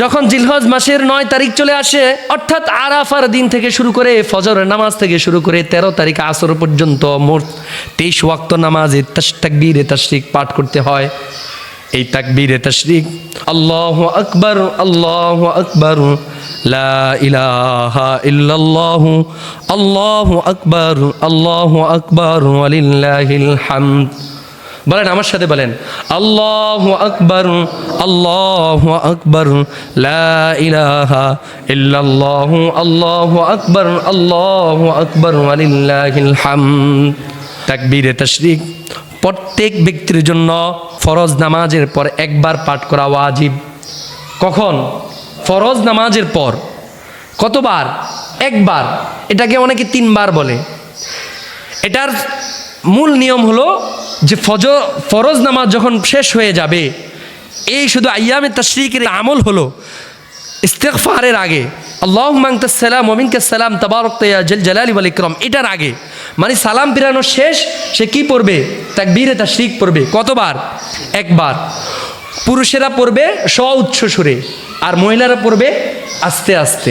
যখন জিলহজ মাসের 9 তারিখ চলে আসে, অর্থাৎ আরাফার দিন থেকে শুরু করে ফজরের নামাজ থেকে শুরু করে 13 তারিখ আসর পর্যন্ত মোট 23 ওয়াক্ত নামাজে তাকবীরে তাশরিক পাঠ করতে হয়। এই তাকবীরে তাশরিক আল্লাহু আকবার, আল্লাহু আকবার, লা ইলাহা ইল্লাল্লাহু, আল্লাহু আকবার, আল্লাহু আকবার, ওয়ালিল্লাহিল হামদ। বলেন আমার সাথে, বলেন আল্লাহু আকবার, আল্লাহু আকবার, লা ইলাহা ইল্লাল্লাহু, আল্লাহু আকবার, আল্লাহু আকবার, ওয়ালিল্লাহিল হামদ। তাকবীরে তাশরিক প্রত্যেক ব্যক্তির জন্য ফরজ নামাজের পর একবার পাঠ করা ওয়াজিব। কখন? ফরজ নামাজের পর। কতবার? একবার। এটাকে অনেকে 3 বার বলে। এটার মূল নিয়ম হলো যে ফরজ নামাজ যখন শেষ হয়ে যাবে, এই শুধু আইয়ামে তাশরিকের আমল হলো ইস্তিগফারের আগে, আল্লাহুম্মা আনতাস সালাম ওয়া মিনকাস সালাম তাবারাকতা ইয়া জাল জালালি ওয়াল ইকরাম, এটার আগে, মানে সালাম ফিরানো শেষ, সে কি পড়বে? তাকবীরে তাশরিক পড়বে। কতবার? একবার। পুরুষেরা পড়বে স্ব উচ্চ সুরে, আর মহিলারা পড়বে আস্তে আস্তে।